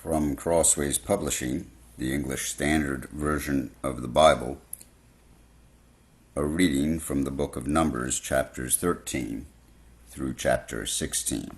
From Crossways Publishing, the English Standard Version of the Bible, a reading from the book of Numbers, chapters 13 through chapter 16.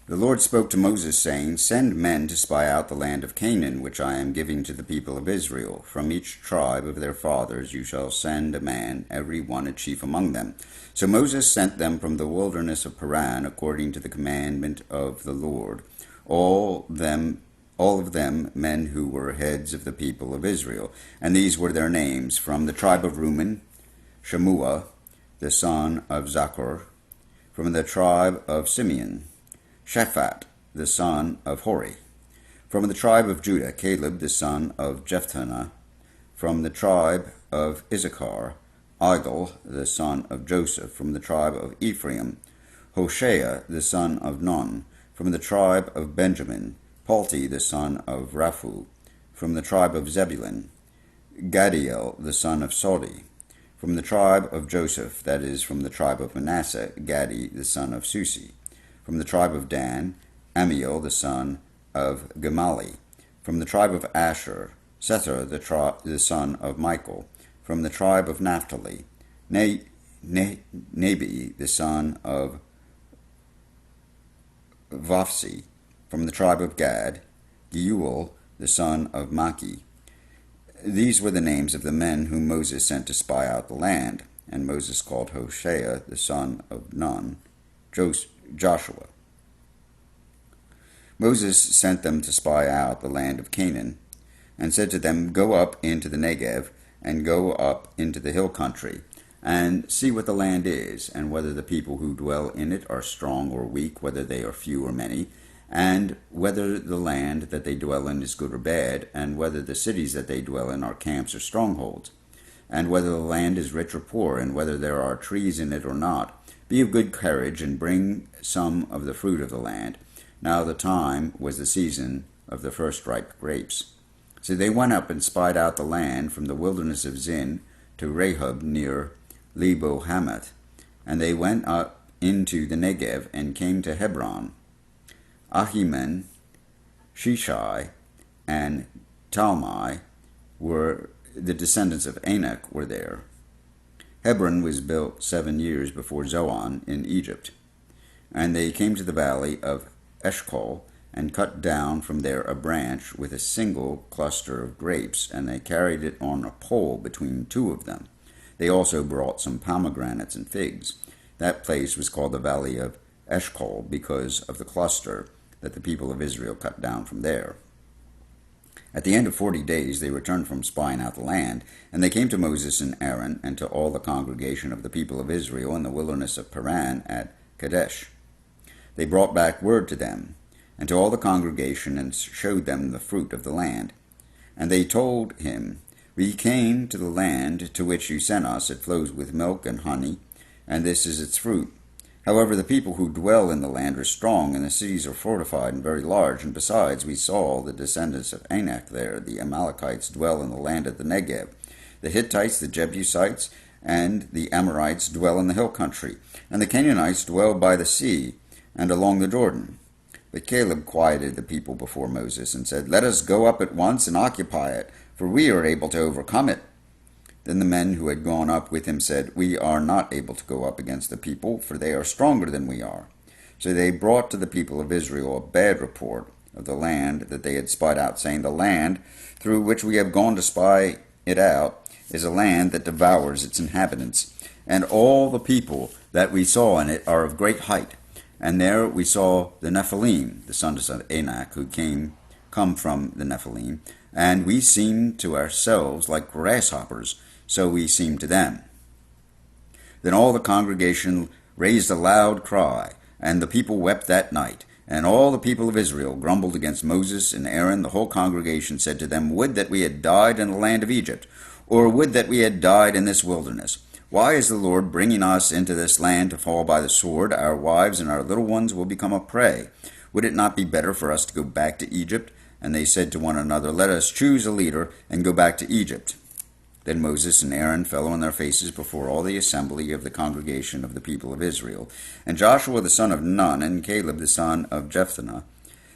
The Lord spoke to Moses, saying, "Send men to spy out the land of Canaan, which I am giving to the people of Israel. From each tribe of their fathers you shall send a man, every one a chief among them." So Moses sent them from the wilderness of Paran, according to the commandment of the Lord, all of them men who were heads of the people of Israel. And these were their names: from the tribe of Reuben, Shemua, the son of Zachor; from the tribe of Simeon, Shaphat, the son of Hori; from the tribe of Judah, Caleb, the son of Jephunneh; from the tribe of Issachar, Igal, the son of Joseph; from the tribe of Ephraim, Hoshea, the son of Nun; from the tribe of Benjamin, Palti, the son of Raphu; from the tribe of Zebulun, Gadiel, the son of Sodi; from the tribe of Joseph, that is, from the tribe of Manasseh, Gadi, the son of Susi; from the tribe of Dan, Amiel, the son of Gemali; from the tribe of Asher, Sethur, the son of Michael; from the tribe of Naphtali, Nebi, the son of Vophsi; from the tribe of Gad, Geuel, the son of Maki. These were the names of the men whom Moses sent to spy out the land. And Moses called Hoshea, the son of Nun, Joshua. Moses sent them to spy out the land of Canaan, and said to them, "Go up into the Negev, and go up into the hill country, and see what the land is, and whether the people who dwell in it are strong or weak, whether they are few or many, and whether the land that they dwell in is good or bad, and whether the cities that they dwell in are camps or strongholds, and whether the land is rich or poor, and whether there are trees in it or not. Be of good courage, and bring some of the fruit of the land." Now the time was the season of the first ripe grapes. So they went up and spied out the land from the wilderness of Zin to Rehob near Lebo Hamath. And they went up into the Negev and came to Hebron. Ahiman, Sheshai, and Talmai were the descendants of Anak were there. Hebron was built 7 years before Zoan in Egypt. And they came to the valley of Eshcol, and cut down from there a branch with a single cluster of grapes, and they carried it on a pole between two of them. They also brought some pomegranates and figs. That place was called the valley of Eshcol because of the cluster that the people of Israel cut down from there. At the end of 40 days they returned from spying out the land, and they came to Moses and Aaron and to all the congregation of the people of Israel in the wilderness of Paran at Kadesh. They brought back word to them and to all the congregation, and showed them the fruit of the land. And they told him, "We came to the land to which you sent us. It flows with milk and honey, and this is its fruit. However, the people who dwell in the land are strong, and the cities are fortified and very large. And besides, we saw the descendants of Anak there. The Amalekites dwell in the land of the Negev. The Hittites, the Jebusites, and the Amorites dwell in the hill country. And the Canaanites dwell by the sea and along the Jordan." But Caleb quieted the people before Moses and said, "Let us go up at once and occupy it, for we are able to overcome it." Then the men who had gone up with him said, "We are not able to go up against the people, for they are stronger than we are." So they brought to the people of Israel a bad report of the land that they had spied out, saying, "The land through which we have gone to spy it out is a land that devours its inhabitants, and all the people that we saw in it are of great height. And there we saw the Nephilim, the sons of Anak, who come from the Nephilim, and we seemed to ourselves like grasshoppers, so we seemed to them." Then all the congregation raised a loud cry, and the people wept that night. And all the people of Israel grumbled against Moses and Aaron. The whole congregation said to them, "Would that we had died in the land of Egypt, or would that we had died in this wilderness. Why is the Lord bringing us into this land to fall by the sword? Our wives and our little ones will become a prey. Would it not be better for us to go back to Egypt?" And they said to one another, "Let us choose a leader and go back to Egypt." Then Moses and Aaron fell on their faces before all the assembly of the congregation of the people of Israel. And Joshua the son of Nun and Caleb the son of Jephunneh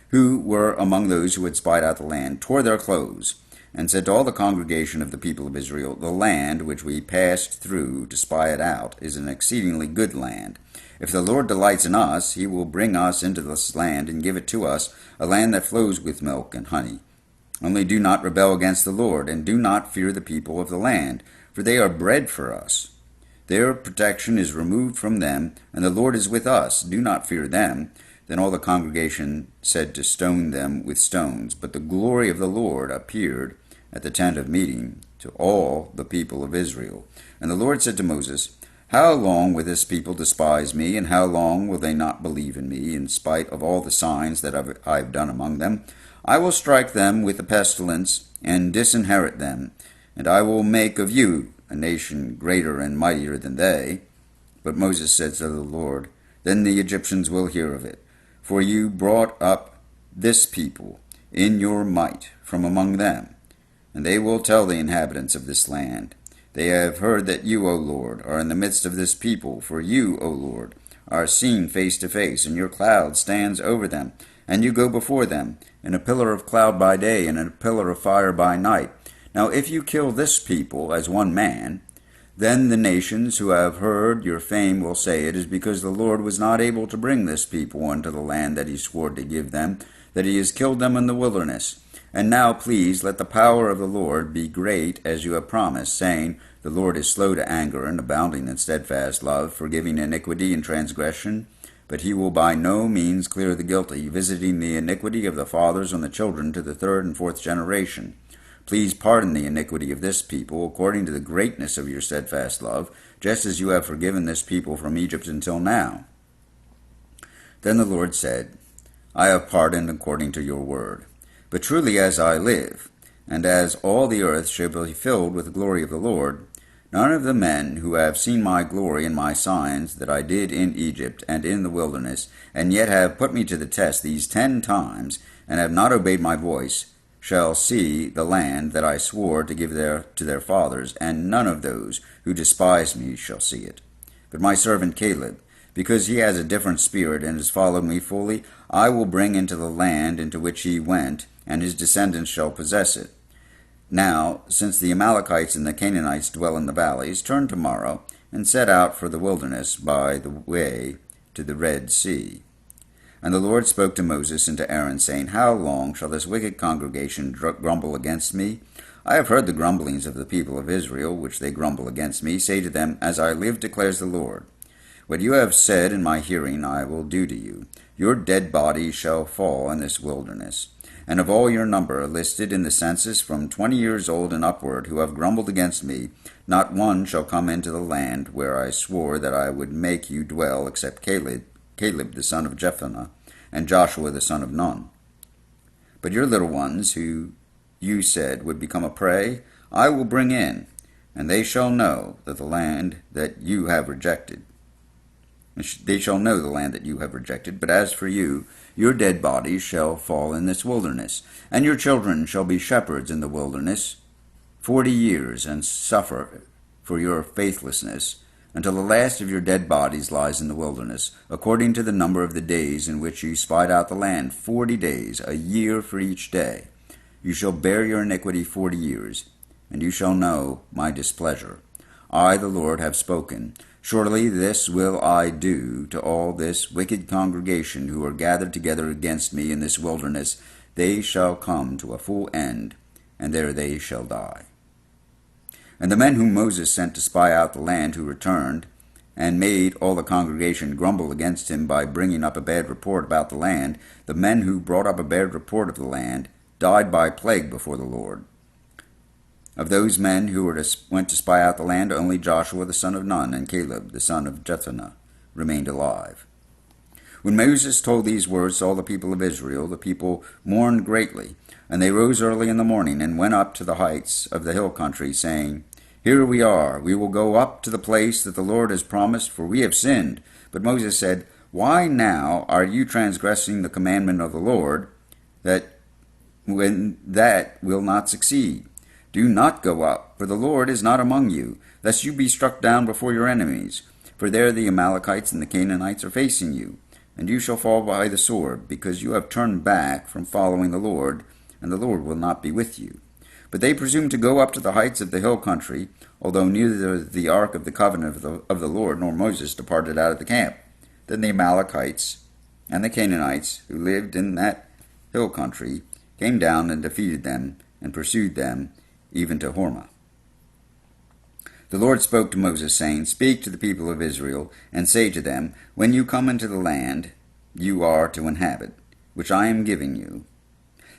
who were among those who had spied out the land, tore their clothes, and said to all the congregation of the people of Israel, The land which we passed through to spy it out is an exceedingly good land. If the Lord delights in us, he will bring us into this land and give it to us, a land that flows with milk and honey. Only do not rebel against the Lord, and do not fear the people of the land, for they are bread for us. Their protection is removed from them, and the Lord is with us. Do not fear them. Then all the congregation said to stone them with stones. But the glory of the Lord appeared at the tent of meeting to all the people of Israel. And the Lord said to Moses, How long will this people despise me, and how long will they not believe in me, in spite of all the signs that I have done among them? I will strike them with a pestilence, and disinherit them, and I will make of you a nation greater and mightier than they. But Moses said to the Lord, Then the Egyptians will hear of it, for you brought up this people in your might from among them. And they will tell the inhabitants of this land, They have heard that you, O Lord, are in the midst of this people, for you, O Lord, are seen face to face, and your cloud stands over them, and you go before them, in a pillar of cloud by day, and in a pillar of fire by night. Now if you kill this people as one man, then the nations who have heard your fame will say, It is because the Lord was not able to bring this people into the land that he swore to give them, that he has killed them in the wilderness. And now, please, let the power of the Lord be great as you have promised, saying, The Lord is slow to anger and abounding in steadfast love, forgiving iniquity and transgression. But he will by no means clear the guilty, visiting the iniquity of the fathers on the children to the third and fourth generation. Please pardon the iniquity of this people, according to the greatness of your steadfast love, just as you have forgiven this people from Egypt until now. Then the Lord said, I have pardoned according to your word. But truly as I live, and as all the earth shall be filled with the glory of the Lord, none of the men who have seen my glory and my signs that I did in Egypt and in the wilderness, and yet have put me to the test these 10 times, and have not obeyed my voice, shall see the land that I swore to give to their fathers, and none of those who despise me shall see it. But my servant Caleb, because he has a different spirit and has followed me fully, I will bring into the land into which he went, and his descendants shall possess it. Now, since the Amalekites and the Canaanites dwell in the valleys, turn tomorrow, and set out for the wilderness by the way to the Red Sea. And the Lord spoke to Moses and to Aaron, saying, How long shall this wicked congregation grumble against me? I have heard the grumblings of the people of Israel, which they grumble against me. Say to them, As I live, declares the Lord, what you have said in my hearing I will do to you. Your dead bodies shall fall in this wilderness. And of all your number listed in the census from 20 years old and upward, who have grumbled against me, not one shall come into the land where I swore that I would make you dwell, except Caleb the son of Jephunneh, and Joshua the son of Nun. But your little ones, who you said would become a prey, I will bring in, and they shall know that the land that you have rejected. They shall know the land that you have rejected. But as for you, your dead bodies shall fall in this wilderness, and your children shall be shepherds in the wilderness 40 years, and suffer for your faithlessness, until the last of your dead bodies lies in the wilderness, according to the number of the days in which you spied out the land, 40 days, a year for each day. You shall bear your iniquity 40 years, and you shall know my displeasure. I, the Lord, have spoken. Surely this will I do to all this wicked congregation who are gathered together against me in this wilderness. They shall come to a full end, and there they shall die. And the men whom Moses sent to spy out the land who returned, and made all the congregation grumble against him by bringing up a bad report about the land, the men who brought up a bad report of the land died by plague before the Lord. Of those men who went to spy out the land, only Joshua the son of Nun and Caleb the son of Jephunneh remained alive. When Moses told these words to all the people of Israel, the people mourned greatly, and they rose early in the morning and went up to the heights of the hill country, saying, Here we are, we will go up to the place that the Lord has promised, for we have sinned. But Moses said, Why now are you transgressing the commandment of the Lord, that will not succeed? Do not go up, for the Lord is not among you, lest you be struck down before your enemies. For there the Amalekites and the Canaanites are facing you. and you shall fall by the sword, because you have turned back from following the Lord, and the Lord will not be with you. But they presumed to go up to the heights of the hill country, although neither the ark of the covenant of the Lord nor Moses departed out of the camp. Then the Amalekites and the Canaanites, who lived in that hill country, came down and defeated them, and pursued them, even to Hormah. The Lord spoke to Moses, saying, Speak to the people of Israel, and say to them, When you come into the land you are to inhabit, which I am giving you,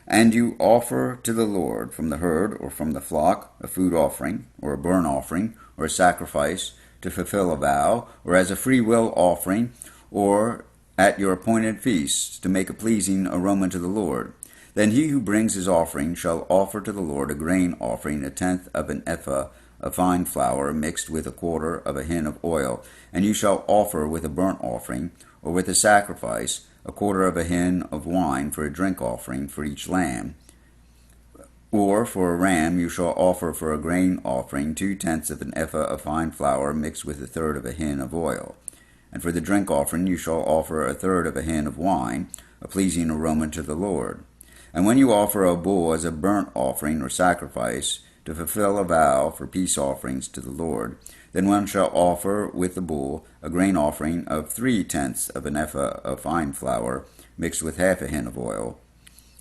and you offer to the Lord from the herd or from the flock a food offering, or a burnt offering, or a sacrifice to fulfill a vow, or as a freewill offering, or at your appointed feasts, to make a pleasing aroma to the Lord, then he who brings his offering shall offer to the Lord a grain offering, 1/10 of an ephah of fine flour mixed with 1/4 of a hin of oil, and you shall offer with a burnt offering, or with a sacrifice, 1/4 of a hin of wine for a drink offering for each lamb. Or for a ram you shall offer for a grain offering 2/10 of an ephah of fine flour mixed with 1/3 of a hin of oil. And for the drink offering you shall offer 1/3 of a hin of wine, a pleasing aroma to the Lord. And when you offer a bull as a burnt offering or sacrifice, to fulfill a vow for peace offerings to the Lord, then one shall offer with the bull a grain offering of 3/10 of an ephah of fine flour, mixed with 1/2 a hin of oil.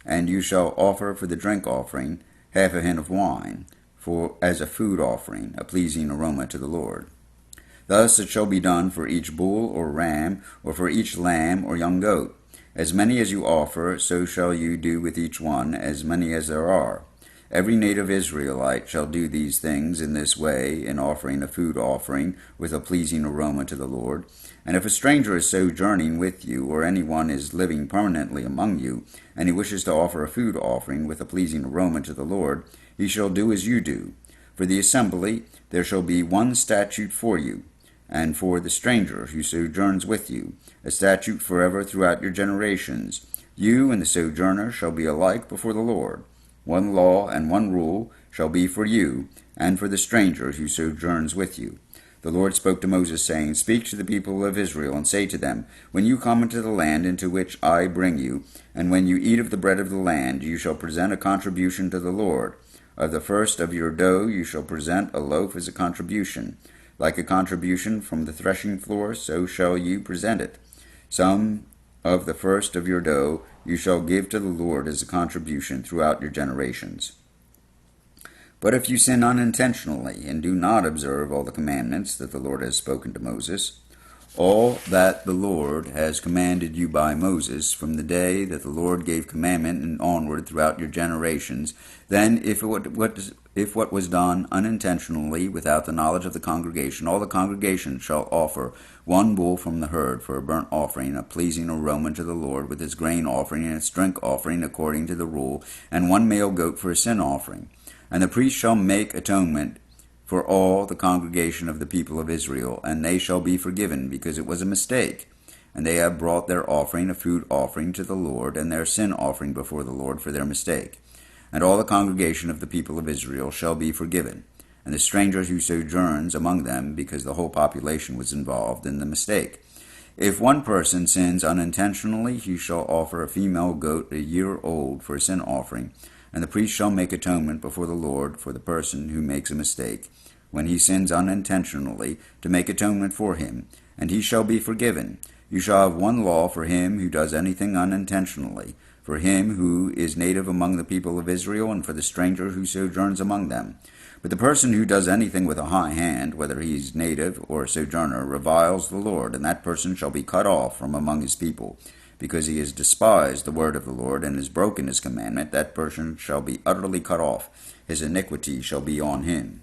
And you shall offer for the drink offering 1/2 a hin of wine, for as a food offering, a pleasing aroma to the Lord. Thus it shall be done for each bull or ram, or for each lamb or young goat. As many as you offer, so shall you do with each one, as many as there are. Every native Israelite shall do these things in this way, in offering a food offering with a pleasing aroma to the Lord. And if a stranger is sojourning with you, or anyone is living permanently among you, and he wishes to offer a food offering with a pleasing aroma to the Lord, he shall do as you do. For the assembly there shall be one statute for you, and for the stranger who sojourns with you, a statute forever throughout your generations. You and the sojourner shall be alike before the Lord. One law and one rule shall be for you, and for the stranger who sojourns with you. The Lord spoke to Moses, saying, Speak to the people of Israel, and say to them, When you come into the land into which I bring you, and when you eat of the bread of the land, you shall present a contribution to the Lord. Of the first of your dough you shall present a loaf as a contribution. Like a contribution from the threshing floor, so shall you present it. Some of the first of your dough you shall give to the Lord as a contribution throughout your generations. But if you sin unintentionally, and do not observe all the commandments that the Lord has spoken to Moses, all that the Lord has commanded you by Moses, from the day that the Lord gave commandment and onward throughout your generations, then if what was done unintentionally without the knowledge of the congregation, all the congregation shall offer one bull from the herd for a burnt offering, a pleasing aroma to the Lord, with its grain offering and its drink offering according to the rule, and one male goat for a sin offering. And the priest shall make atonement for all the congregation of the people of Israel, and they shall be forgiven, because it was a mistake. And they have brought their offering, a food offering, to the Lord, and their sin offering before the Lord for their mistake. And all the congregation of the people of Israel shall be forgiven, and the stranger who sojourns among them, because the whole population was involved in the mistake. If one person sins unintentionally, he shall offer a female goat 1 year old for a sin offering, and the priest shall make atonement before the Lord for the person who makes a mistake, when he sins unintentionally, to make atonement for him, and he shall be forgiven. You shall have one law for him who does anything unintentionally, for him who is native among the people of Israel, and for the stranger who sojourns among them. But the person who does anything with a high hand, whether he is native or a sojourner, reviles the Lord, and that person shall be cut off from among his people. Because he has despised the word of the Lord and has broken his commandment, that person shall be utterly cut off. His iniquity shall be on him.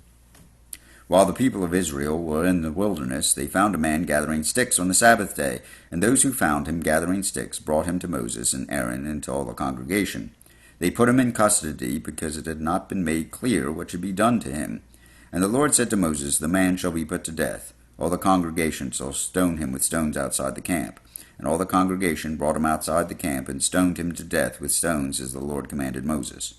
While the people of Israel were in the wilderness, they found a man gathering sticks on the Sabbath day, and those who found him gathering sticks brought him to Moses and Aaron and to all the congregation. They put him in custody, because it had not been made clear what should be done to him. And the Lord said to Moses, The man shall be put to death. All the congregation shall stone him with stones outside the camp. And all the congregation brought him outside the camp, and stoned him to death with stones, as the Lord commanded Moses.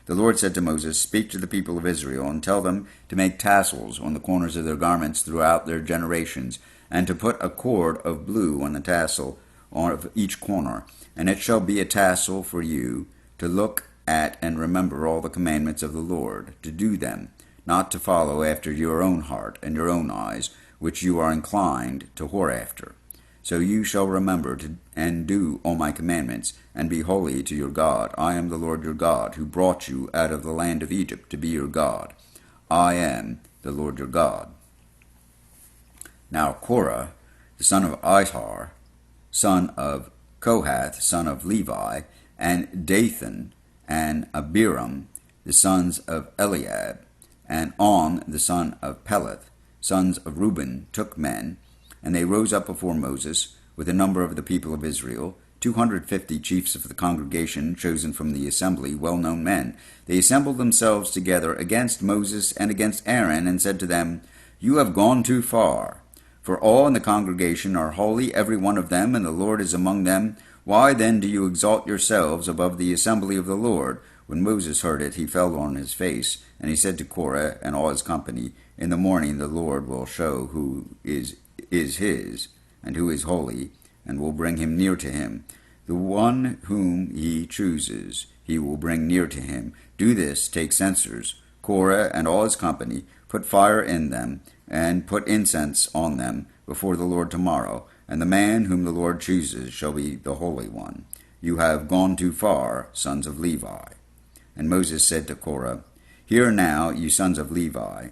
The Lord said to Moses, Speak to the people of Israel, and tell them to make tassels on the corners of their garments throughout their generations, and to put a cord of blue on the tassel of each corner, and it shall be a tassel for you to look at and remember all the commandments of the Lord, to do them, not to follow after your own heart and your own eyes, which you are inclined to whore after. So you shall remember and do all my commandments, and be holy to your God. I am the Lord your God, who brought you out of the land of Egypt to be your God. I am the Lord your God. Now Korah, the son of Izhar, son of Kohath, son of Levi, and Dathan and Abiram, the sons of Eliab, and On, the son of Peleth, sons of Reuben, took men, and they rose up before Moses with a number of the people of Israel, 250 chiefs of the congregation, chosen from the assembly, well-known men. They assembled themselves together against Moses and against Aaron, and said to them, You have gone too far. For all in the congregation are holy, every one of them, and the Lord is among them. Why then do you exalt yourselves above the assembly of the Lord? When Moses heard it, he fell on his face, and he said to Korah and all his company, In the morning the Lord will show who is his, and who is holy, and will bring him near to him. The one whom he chooses he will bring near to him. Do this, take censers. Korah and all his company, put fire in them, and put incense on them before the Lord tomorrow, and the man whom the Lord chooses shall be the holy one. You have gone too far, sons of Levi. And Moses said to Korah, Hear now, you sons of Levi,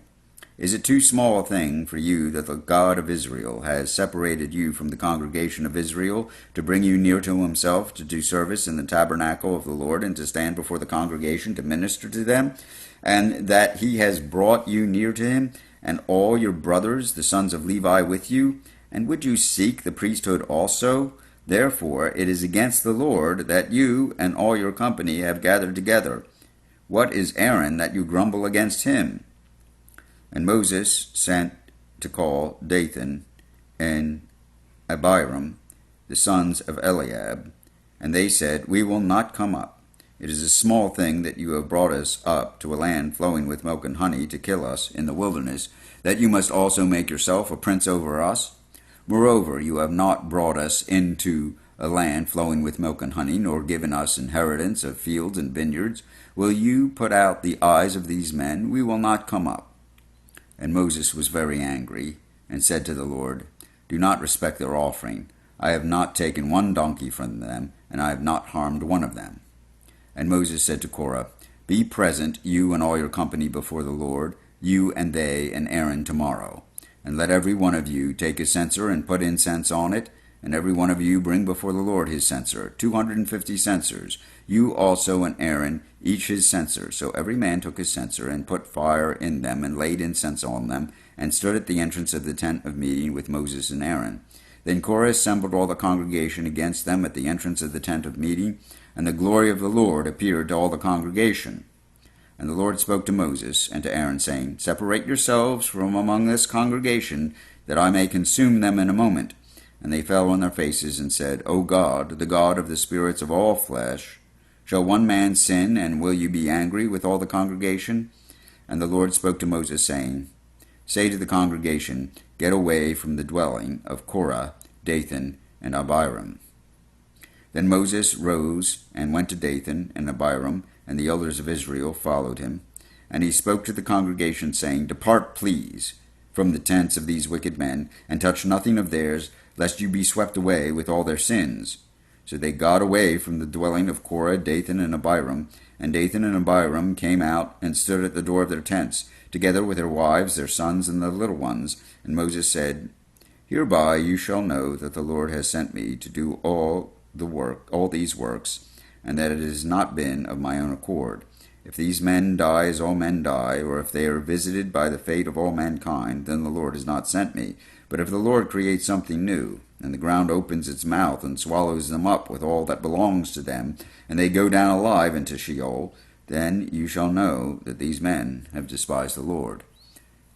is it too small a thing for you that the God of Israel has separated you from the congregation of Israel to bring you near to himself, to do service in the tabernacle of the Lord, and to stand before the congregation to minister to them, and that he has brought you near to him, and all your brothers, the sons of Levi, with you? And would you seek the priesthood also? Therefore it is against the Lord that you and all your company have gathered together. What is Aaron that you grumble against him? And Moses sent to call Dathan and Abiram, the sons of Eliab, and they said, We will not come up. It is a small thing that you have brought us up to a land flowing with milk and honey to kill us in the wilderness, that you must also make yourself a prince over us. Moreover, you have not brought us into a land flowing with milk and honey, nor given us inheritance of fields and vineyards. Will you put out the eyes of these men? We will not come up. And Moses was very angry, and said to the Lord, Do not respect their offering. I have not taken one donkey from them, and I have not harmed one of them. And Moses said to Korah, Be present, you and all your company before the Lord, you and they and Aaron tomorrow. And let every one of you take a censer and put incense on it, and every one of you bring before the Lord his censer, 250 censers, you also and Aaron, each his censer. So every man took his censer, and put fire in them, and laid incense on them, and stood at the entrance of the tent of meeting with Moses and Aaron. Then Korah assembled all the congregation against them at the entrance of the tent of meeting, and the glory of the Lord appeared to all the congregation. And the Lord spoke to Moses and to Aaron, saying, Separate yourselves from among this congregation, that I may consume them in a moment. And they fell on their faces and said, O God, the God of the spirits of all flesh, shall one man sin, and will you be angry with all the congregation? And the Lord spoke to Moses, saying, Say to the congregation, Get away from the dwelling of Korah, Dathan, and Abiram. Then Moses rose and went to Dathan and Abiram, and the elders of Israel followed him. And he spoke to the congregation, saying, Depart, please, from the tents of these wicked men, and touch nothing of theirs, lest you be swept away with all their sins. So they got away from the dwelling of Korah, Dathan, and Abiram, and Dathan and Abiram came out and stood at the door of their tents, together with their wives, their sons, and their little ones. And Moses said, Hereby you shall know that the Lord has sent me to do all these works, and that it has not been of my own accord. If these men die as all men die, or if they are visited by the fate of all mankind, then the Lord has not sent me. But if the Lord creates something new, and the ground opens its mouth and swallows them up with all that belongs to them, and they go down alive into Sheol, then you shall know that these men have despised the Lord.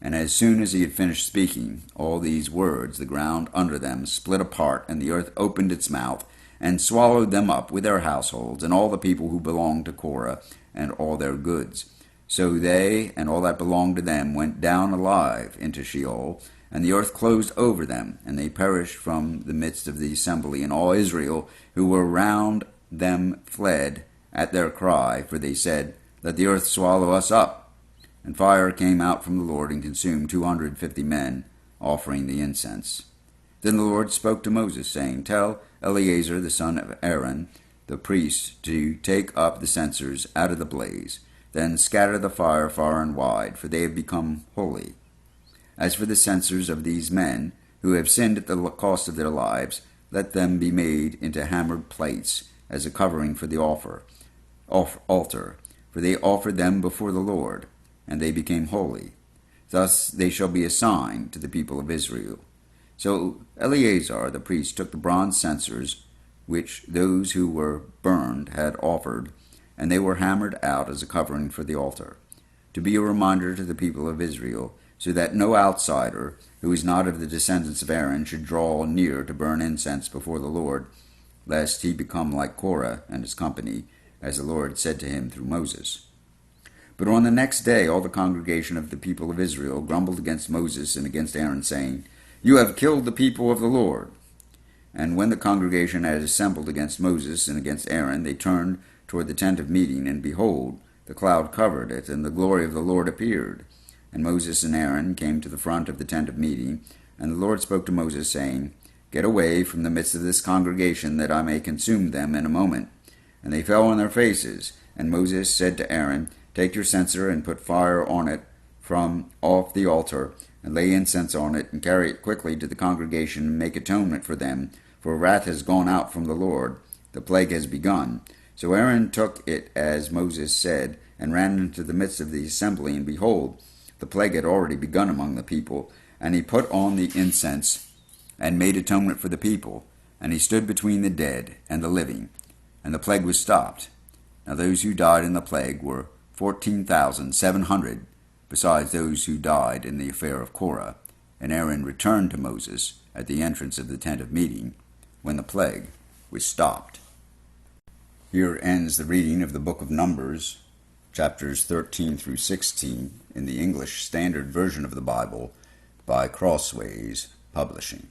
And as soon as he had finished speaking all these words, the ground under them split apart, and the earth opened its mouth, and swallowed them up with their households, and all the people who belonged to Korah, and all their goods. So they and all that belonged to them went down alive into Sheol, And the earth closed over them, and they perished from the midst of the assembly. And all Israel who were round them fled at their cry, for they said, Let the earth swallow us up. And fire came out from the Lord and consumed 250 men, offering the incense. Then the Lord spoke to Moses, saying, Tell Eleazar the son of Aaron, the priest, to take up the censers out of the blaze. Then scatter the fire far and wide, for they have become holy. As for the censers of these men, who have sinned at the cost of their lives, let them be made into hammered plates, as a covering for the altar. For they offered them before the Lord, and they became holy. Thus they shall be a sign to the people of Israel. So Eleazar the priest took the bronze censers, which those who were burned had offered, and they were hammered out as a covering for the altar, to be a reminder to the people of Israel, so that no outsider who is not of the descendants of Aaron should draw near to burn incense before the Lord, lest he become like Korah and his company, as the Lord said to him through Moses. But on the next day all the congregation of the people of Israel grumbled against Moses and against Aaron, saying, You have killed the people of the Lord. And when the congregation had assembled against Moses and against Aaron, they turned toward the tent of meeting, and behold, the cloud covered it, and the glory of the Lord appeared. And Moses and Aaron came to the front of the tent of meeting, and the Lord spoke to Moses, saying, Get away from the midst of this congregation, that I may consume them in a moment. And they fell on their faces. And Moses said to Aaron, Take your censer and put fire on it from off the altar, and lay incense on it, and carry it quickly to the congregation, and make atonement for them, for wrath has gone out from the Lord, the plague has begun. So Aaron took it as Moses said, and ran into the midst of the assembly, and behold, the plague had already begun among the people. And he put on the incense, and made atonement for the people, and he stood between the dead and the living, and the plague was stopped. Now those who died in the plague were 14,700, besides those who died in the affair of Korah. And Aaron returned to Moses at the entrance of the tent of meeting, when the plague was stopped. Here ends the reading of the book of Numbers, chapters 13 through 16, in the English Standard Version of the Bible by Crossways Publishing.